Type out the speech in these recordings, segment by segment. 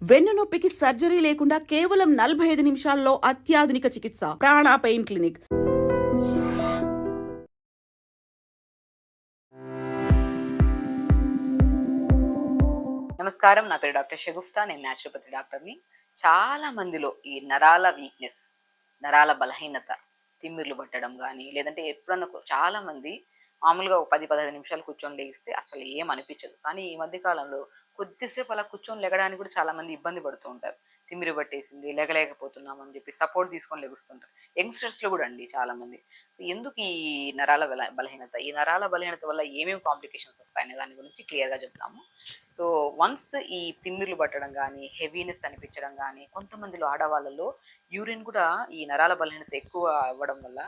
వెన్నునొప్పికి surgery లేకుండా కేవలం 45 నిమిషాల్లో అత్యాధునిక చికిత్స. ప్రాణ పెయిన్ క్లినిక్. నమస్కారం, నా పేరు డాక్టర్ షగుఫ్తా. నేను న్యాచురోపతి డాక్టర్ని. చాలా మందిలో ఈ నరాల వీక్నెస్, నరాల బలహీనత, తిమ్మిర్లు పట్టడం కానీ, లేదంటే ఎప్పుడన్నా చాలా మంది మామూలుగా ఒక 10-15 నిమిషాలు కూర్చొని లేగిస్తే అసలు ఏం అనిపించదు. కానీ ఈ మధ్య కాలంలో కొద్దిసేపు అలా కూర్చొని లెగడానికి కూడా చాలా మంది ఇబ్బంది పడుతూ ఉంటారు. తిమ్మిరి పట్టేసింది, లేగలేకపోతున్నాం అని చెప్పి సపోర్ట్ తీసుకొని లెగుస్తుంటారు. యంగ్స్టర్స్లో కూడా అండి చాలా మంది. ఎందుకు ఈ నరాల బలహీనత, ఈ నరాల బలహీనత వల్ల ఏమేమి కాంప్లికేషన్స్ వస్తాయనే దాని గురించి క్లియర్గా చెప్తాము. సో వన్స్ ఈ తిమ్మిర్లు పట్టడం కానీ, హెవీనెస్ అనిపించడం కానీ, కొంతమందిలో ఆడవాళ్ళలో యూరిన్ కూడా ఈ నరాల బలహీనత ఎక్కువ అవ్వడం వల్ల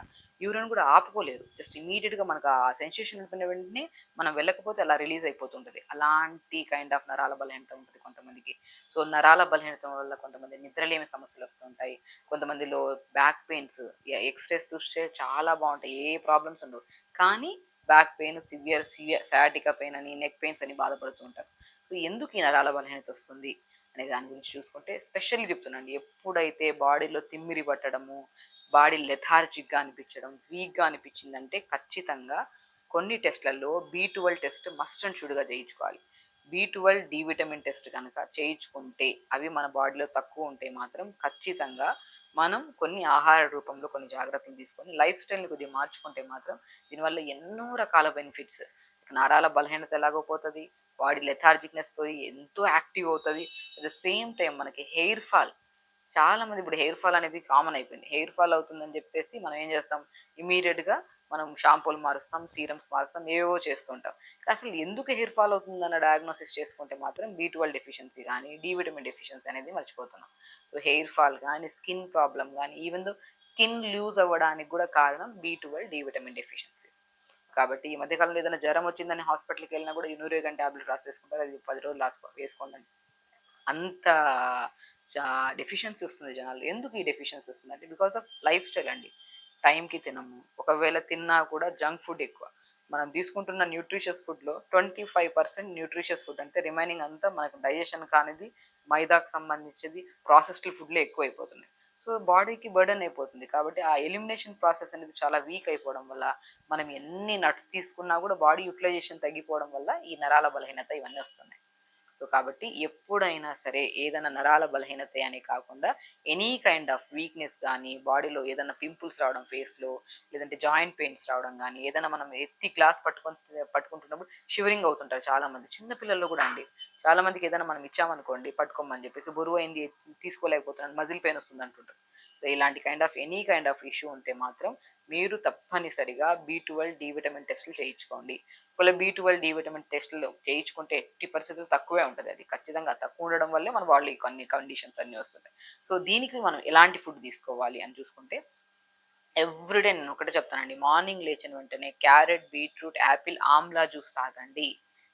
యూరిన్ కూడా ఆపుకోలేరు. జస్ట్ ఇమీడియట్గా మనకు ఆ సెన్సేషన్ ఉంటున్న వెంటనే మనం వెళ్ళకపోతే అలా రిలీజ్ అయిపోతుంటుంది. అలాంటి కైండ్ ఆఫ్ నరాల బలహీనత ఉంటుంది కొంతమందికి. సో నరాల బలహీనత వల్ల కొంతమంది నిద్రలేమి సమస్యలు వస్తుంటాయి. కొంతమందిలో బ్యాక్ పెయిన్స్, ఎక్స్రేస్ చూస్తే చాలా బాగుంటాయి, ఏ ప్రాబ్లమ్స్ ఉండవు. కానీ back pain, severe sciatica pain అని, నెక్ పెయిన్స్ అని బాధపడుతూ ఉంటారు. సో ఎందుకు ఈ నరాల బలహీనత వస్తుంది అనే దాని గురించి చూసుకుంటే స్పెషల్లీ చెప్తున్నాండి. ఎప్పుడైతే బాడీలో తిమ్మిరి పట్టడము, బాడీ లెథార్జిక్గా అనిపించడం, వీక్గా అనిపించిందంటే ఖచ్చితంగా కొన్ని టెస్ట్లలో B12 టెస్ట్ మస్ట్ అండ్ షుడ్గా చేయించుకోవాలి. B12 డి విటమిన్ టెస్ట్ కనుక చేయించుకుంటే, అవి మన బాడీలో తక్కువ ఉంటే మాత్రం ఖచ్చితంగా మనం కొన్ని ఆహార రూపంలో కొన్ని జాగ్రత్తలు తీసుకొని లైఫ్ స్టైల్ని కొద్దిగా మార్చుకుంటే మాత్రం దీనివల్ల ఎన్నో రకాల బెనిఫిట్స్. నరాల బలహీనత ఎలాగో పోతుంది, బాడీ లెథార్జిక్నెస్ పోయి ఎంతో యాక్టివ్ అవుతుంది. అట్ ద సేమ్ టైం మనకి హెయిర్ ఫాల్, చాలా మంది ఇప్పుడు హెయిర్ ఫాల్ అనేది కామన్ అయిపోయింది. హెయిర్ ఫాల్ అవుతుందని చెప్పేసి మనం ఏం చేస్తాం, ఇమీడియట్గా మనం షాంపూలు మారుస్తాం, సీరమ్స్ మారుస్తాం, ఏవేవో చేస్తుంటాం. అసలు ఎందుకు హెయిర్ ఫాల్ అవుతుందన్న డయాగ్నోసిస్ చేసుకుంటే మాత్రం B12 డెఫిషియన్సీ కానీ, డి విటమిన్ డెఫిషియన్సీ అనేది మర్చిపోతున్నాం. సో హెయిర్ ఫాల్ కానీ, స్కిన్ ప్రాబ్లం కానీ, ఈవెన్ దో స్కిన్ లూజ్ అవ్వడానికి కూడా కారణం B12 డి విటమిన్ డెఫిషియన్సీస్. కాబట్టి ఈ మధ్యకాలంలో ఏదైనా జ్వరం వచ్చిందని హాస్పిటల్కి వెళ్ళినా కూడా యూనోరేగన్ ట్యాబ్లెట్ రాసేసుకుంటారు, అది 10 రోజులు వేసుకోండి. అంత డెఫిషియన్సీ వస్తుంది జనాలు. ఎందుకు ఈ డెఫిషియన్సీ వస్తుంది అంటే బికాస్ ఆఫ్ లైఫ్ స్టైల్ అండి. టైంకి తినము, ఒకవేళ తిన్నా కూడా జంక్ ఫుడ్ ఎక్కువ. మనం తీసుకుంటున్న న్యూట్రిషియస్ ఫుడ్లో 25% న్యూట్రిషియస్ ఫుడ్, అంటే రిమైనింగ్ అంతా మనకు డైజెషన్ కానిది, మైదాకు సంబంధించింది, ప్రాసెస్డ్ ఫుడ్లే ఎక్కువ అయిపోతుంది. సో బాడీకి బర్డెన్ అయిపోతుంది. కాబట్టి ఆ ఎలిమినేషన్ ప్రాసెస్ అనేది చాలా వీక్ అయిపోవడం వల్ల మనం ఎన్ని నట్స్ తీసుకున్నా కూడా బాడీ యూటిలైజేషన్ తగ్గిపోవడం వల్ల ఈ నరాల బలహీనత ఇవన్నీ వస్తున్నాయి. సో కాబట్టి ఎప్పుడైనా సరే ఏదైనా నరాల బలహీనత అని కాకుండా ఎనీ కైండ్ ఆఫ్ వీక్నెస్ కానీ, బాడీలో ఏదైనా పింపుల్స్ రావడం ఫేస్లో, లేదంటే జాయింట్ పెయిన్స్ రావడం కానీ, ఏదైనా మనం ఎత్తి గ్లాస్ పట్టుకుంటున్నప్పుడు షివరింగ్ అవుతుంటారు చాలామంది. చిన్నపిల్లల్లో కూడా అండి, చాలా మందికి ఏదైనా మనం ఇచ్చామనుకోండి పట్టుకోమని చెప్పేసి, బరువు అయింది తీసుకోలేకపోతున్నాను, మజిల్ పెయిన్ వస్తుంది అంటుంటారు. సో ఇలాంటి kind of any kind of issue ఉంటే మాత్రం మీరు తప్పనిసరిగా B12 డి విటమిన్ టెస్టులు చేయించుకోండి. ఒకవేళ B12 డి విటమిన్ టెస్టులు చేయించుకుంటే 80% తక్కువే ఉంటుంది. అది ఖచ్చితంగా తక్కువ ఉండడం వల్లే మన బాడీ కొన్ని కండిషన్స్ అన్నీ వస్తున్నాయి. సో దీనికి మనం ఎలాంటి ఫుడ్ తీసుకోవాలి అని చూసుకుంటే, ఎవ్రీడే నేను ఒకటే చెప్తానండి, మార్నింగ్ లేచిన వెంటనే carrot, beetroot, apple, amla juice తాగండి.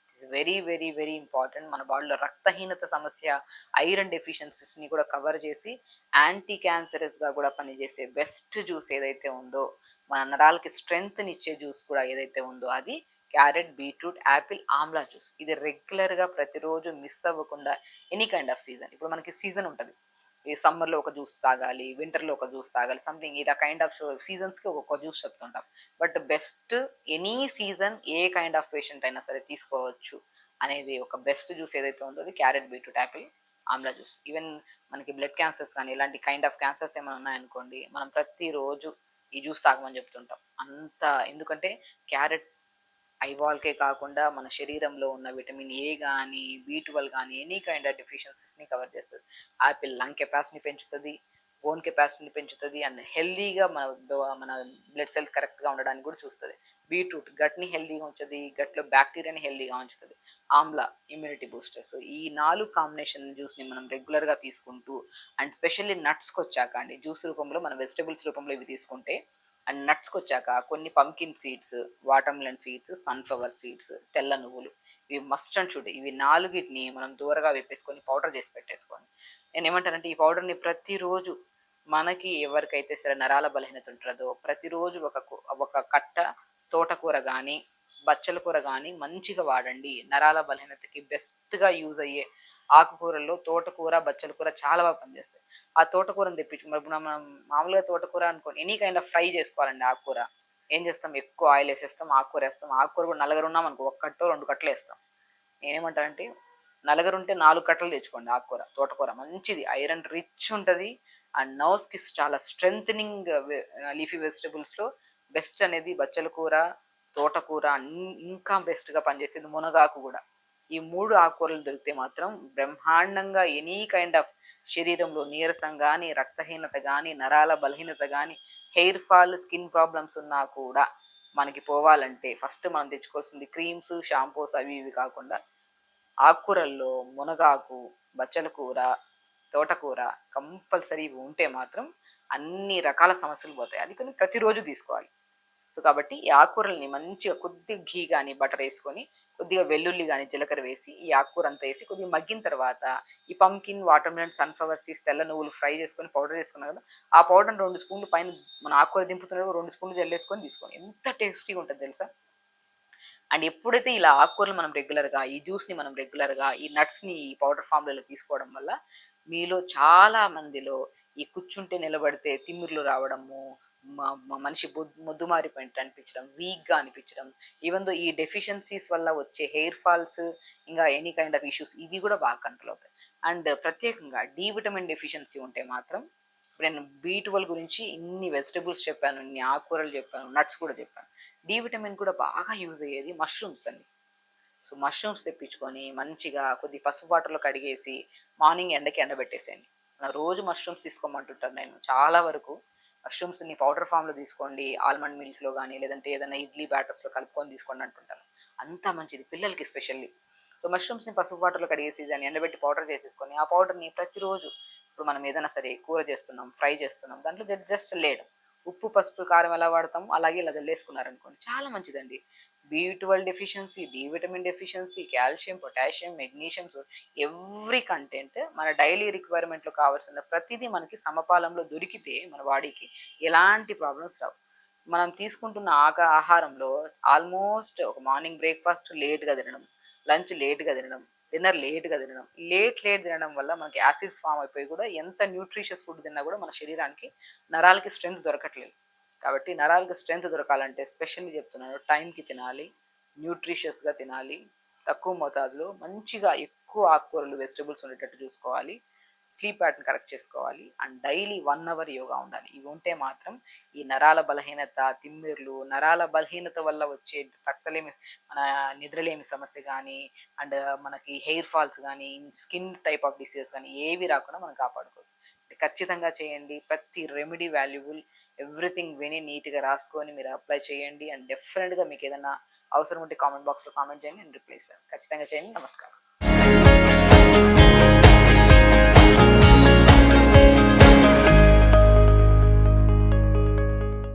It's very very very important. మన బాడీలో రక్తహీనత సమస్య, ఐరన్ డెఫిషియన్సీస్ని కూడా కవర్ చేసి యాంటీ క్యాన్సరస్గా కూడా పనిచేసే బెస్ట్ జ్యూస్ ఏదైతే ఉందో, మన నరాలకి స్ట్రెంగ్త్ని ఇచ్చే జ్యూస్ కూడా ఏదైతే ఉందో అది carrot, beetroot, apple, amla juice. ఇది రెగ్యులర్గా ప్రతిరోజు మిస్ అవ్వకుండా ఎనీ కైండ్ ఆఫ్ సీజన్, ఇప్పుడు మనకి సీజన్ ఉంటుంది, ఈ సమ్మర్లో ఒక జ్యూస్ తాగాలి, వింటర్లో ఒక జ్యూస్ తాగాలి, సంథింగ్ ఇలా కైండ్ ఆఫ్ సీజన్స్కి ఒక్కొక్క జ్యూస్ చెప్తుంటాం. బట్ బెస్ట్ ఎనీ సీజన్ ఏ కైండ్ ఆఫ్ పేషెంట్ అయినా సరే తీసుకోవచ్చు అనేది ఒక బెస్ట్ జ్యూస్ ఏదైతే ఉందో అది carrot, beetroot, apple, amla juice. Even మనకి బ్లడ్ క్యాన్సర్స్ కానీ ఇలాంటి కైండ్ ఆఫ్ క్యాన్సర్స్ ఏమైనా ఉన్నాయనుకోండి, మనం ప్రతిరోజు ఈ జ్యూస్ తాగమని చెప్తుంటాం. అంత ఎందుకంటే క్యారెట్ ఐబాల్కే కాకుండా మన శరీరంలో ఉన్న విటమిన్ ఏ కానీ, B12 కానీ ఎనీ కైండ్ ఆఫ్ డెఫిషియన్సీస్ని కవర్ చేస్తుంది. యాపిల్ లంగ్ కెపాసిటీని పెంచుతుంది, బోన్ కెపాసిటీని పెంచుతుంది, అండ్ హెల్దీగా మన బ్లడ్ సెల్స్ కరెక్ట్గా ఉండడానికి కూడా చూస్తుంది. బీట్రూట్ గట్ని హెల్దీగా ఉంచుతుంది, గట్లో బ్యాక్టీరియాని హెల్దీగా ఉంచుతుంది. Amla immunity booster. సో ఈ 4 కాంబినేషన్ జ్యూస్ని మనం రెగ్యులర్గా తీసుకుంటూ, అండ్ స్పెషల్లీ నట్స్కి వచ్చాక అండి, జ్యూస్ రూపంలో మన వెజిటబుల్స్ రూపంలో ఇవి తీసుకుంటే, అండ్ నట్స్కి వచ్చాక కొన్ని pumpkin seeds, watermelon seeds, sunflower seeds, తెల్ల నువ్వులు, ఇవి మస్ట్ అండ్ షుడ్. ఇవి 4టిని మనం దూరగా వేపేసుకొని పౌడర్ చేసి పెట్టేసుకోండి. నేను ఏమంటానంటే ఈ పౌడర్ని ప్రతిరోజు మనకి ఎవరికైతే సరే నరాల బలహీనత ఉంటుందో ప్రతిరోజు ఒక కట్ట తోటకూర కానీ, బచ్చల కూర కానీ మంచిగా వాడండి. నరాల బలహీనతకి బెస్ట్గా యూజ్ అయ్యే ఆకుకూరల్లో తోటకూర, బచ్చల కూర చాలా బాగా పనిచేస్తాయి. ఆ తోటకూరని తెప్పించు మరి ఇప్పుడు మనం మామూలుగా తోటకూర అనుకోని ఎనీ కైండ్ ఆఫ్ ఫ్రై చేసుకోవాలండి ఆకుకూర. ఏం చేస్తాం, ఎక్కువ ఆయిల్ వేసేస్తాం, ఆకుకూర వేస్తాం. ఆకుకూర కూడా నలుగురు ఉన్నాం అనుకో, ఒక కట్టో 2 కట్టలు వేస్తాం. నేనేమంటానంటే నలుగురుంటే 4 కట్టలు తెచ్చుకోండి ఆకుకూర. తోటకూర మంచిది, ఐరన్ రిచ్ ఉంటది. అండ్ నర్వ్స్‌కి చాలా స్ట్రెంథెనింగ్ లీఫీ వెజిటబుల్స్‌లో బెస్ట్ అనేది బచ్చల కూర, తోటకూర, ఇంకా బెస్ట్‌గా పనిచేసేది మునగాకు గూడా. ఈ 3 ఆకుకూరలు దొరికితే మాత్రం బ్రహ్మాండంగా ఎనీ కైండ్ ఆఫ్ శరీరంలో నీరసం గానీ, రక్తహీనత గానీ, నరాల బలహీనత గానీ, హెయిర్ ఫాల్, స్కిన్ ప్రాబ్లమ్స్ ఉన్నా కూడా మనకి పోవాలంటే ఫస్ట్ మనం తెచ్చుకోవాల్సింది క్రీమ్స్, షాంపూస్ అవి ఇవి కాకుండా ఆకుకూరల్లో మునగాకు, బచ్చల కూర, తోటకూర కంపల్సరీ ఇవి ఉంటే మాత్రం అన్ని రకాల సమస్యలు పోతాయి. అది కానీ ప్రతిరోజు తీసుకోవాలి. సో కాబట్టి ఈ ఆకుకూరల్ని మంచిగా కొద్దిగా ఘీ కానీ బటర్ వేసుకొని, కొద్దిగా వెల్లుల్లి కానీ జీలకర్ర వేసి ఈ ఆకుకూర అంతా వేసి కొద్దిగా మగ్గిన తర్వాత ఈ pumpkin, water melon, sunflower seeds, తెల్ల నువ్వులు ఫ్రై చేసుకొని పౌడర్ చేసుకున్నాం కదా, ఆ పౌడర్ 2 స్పూన్లు పైన మన ఆకుకూర దింపుతున్నప్పుడు 2 స్పూన్లు జల్లేసుకొని తీసుకోండి. ఎంత టేస్టీగా ఉంటుంది తెలుసా. అండ్ ఎప్పుడైతే ఇలా ఆకుకూరలు మనం రెగ్యులర్గా, ఈ జ్యూస్ని మనం రెగ్యులర్గా, ఈ నట్స్ని ఈ పౌడర్ ఫామ్లలో తీసుకోవడం వల్ల మీలో చాలా మందిలో ఈ కూర్చుంటే నిలబడితే తిమ్మిర్లు రావడము, మనిషి మొద్దుమారిపోయినట్టు అనిపించడం, వీక్గా అనిపించడం, ఈవెన్ దో ఈ డెఫిషియన్సీస్ వల్ల వచ్చే హెయిర్ ఫాల్స్, ఇంకా ఎనీ కైండ్ ఆఫ్ ఇష్యూస్ ఇవి కూడా బాగా కంట్రోల్ అవుతాయి. అండ్ ప్రత్యేకంగా డి విటమిన్ డెఫిషియన్సీ ఉంటే మాత్రం, ఇప్పుడు నేను B12 గురించి ఇన్ని వెజిటబుల్స్ చెప్పాను, ఇన్ని ఆకుకూరలు చెప్పాను, నట్స్ కూడా చెప్పాను. డి విటమిన్ కూడా బాగా యూజ్ అయ్యేది మష్రూమ్స్ అండి. సో మష్రూమ్స్ తెప్పించుకొని మంచిగా కొద్ది పసుపు వాటర్లో కడిగేసి మార్నింగ్ ఎండకి ఎండబెట్టేసేయండి. రోజు మష్రూమ్స్ తీసుకోమంటుంటాను నేను చాలా వరకు. మష్రూమ్స్ని పౌడర్ ఫామ్లో తీసుకోండి, ఆల్మండ్ మిల్క్లో కానీ లేదంటే ఏదైనా ఇడ్లీ బ్యాటర్స్లో కలుపుకొని తీసుకోండి అంటుంటాను. అంత మంచిది పిల్లలకి స్పెషల్లీ. సో మష్రూమ్స్ని పసుపు వాటర్లో కడిగేసి దాన్ని ఎండబెట్టి పౌడర్ చేసేసుకొని ఆ పౌడర్ని ప్రతిరోజు ఇప్పుడు మనం ఏదైనా సరే కూర చేస్తున్నాం, ఫ్రై చేస్తున్నాం, దాంట్లో జస్ట్ లేయడం, ఉప్పు, పసుపు, కారం ఎలా వాడతాం అలాగే ఇలా జల్లేసుకున్నారనుకోండి చాలా మంచిదండి. B12 deficiency, D vitamin deficiency, calcium, potassium, magnesium, every content మన డైలీ రిక్వైర్మెంట్లో కావాల్సిన ప్రతిదీ మనకి సమపాలంలో దొరికితే మన బాడీకి ఎలాంటి ప్రాబ్లమ్స్ రావు. మనం తీసుకుంటున్న ఆహారంలో ఆల్మోస్ట్ ఒక మార్నింగ్ బ్రేక్ఫాస్ట్ లేట్గా తినడం, లంచ్ లేట్గా తినడం, డిన్నర్ లేట్గా తినడం, లేట్ తినడం వల్ల మనకి యాసిడ్స్ ఫామ్ అయిపోయి కూడా ఎంత న్యూట్రిషియస్ ఫుడ్ తిన్నా కూడా మన శరీరానికి నరాలకి స్ట్రెంగ్త్ దొరకట్లేదు. కాబట్టి నరాలకి స్ట్రెంగ్త్ దొరకాలంటే స్పెషల్లీ చెప్తున్నాను, టైంకి తినాలి, న్యూట్రిషియస్గా తినాలి, తక్కువ మోతాదులో మంచిగా ఎక్కువ ఆకుకూరలు, వెజిటబుల్స్ ఉండేటట్టు చూసుకోవాలి, స్లీప్ ప్యాటర్న్ కరెక్ట్ చేసుకోవాలి, అండ్ డైలీ 1 అవర్ యోగా ఉండాలి. ఇవి ఉంటే మాత్రం ఈ నరాల బలహీనత, తిమ్మిర్లు, నరాల బలహీనత వల్ల వచ్చే రక్తలేమి, మన నిద్రలేమి సమస్య కానీ, అండ్ మనకి హెయిర్ ఫాల్స్ కానీ, స్కిన్ టైప్ ఆఫ్ డిసీజెస్ కానీ ఏవి రాకుండా మనం కాపాడుకోవచ్చు. ఖచ్చితంగా చేయండి. ప్రతి రెమెడీ వాల్యుబుల్, ఎవ్రీథింగ్ విని నీట్గా రాసుకొని మీరు అప్లై చేయండి. అండ్ డెఫినెట్గా మీకు ఏదైనా అవసరం ఉంటే కామెంట్ బాక్స్లో కామెంట్ చేయండి, నేను రిప్లై ఇస్తాను. ఖచ్చితంగా చేయండి. నమస్కారం.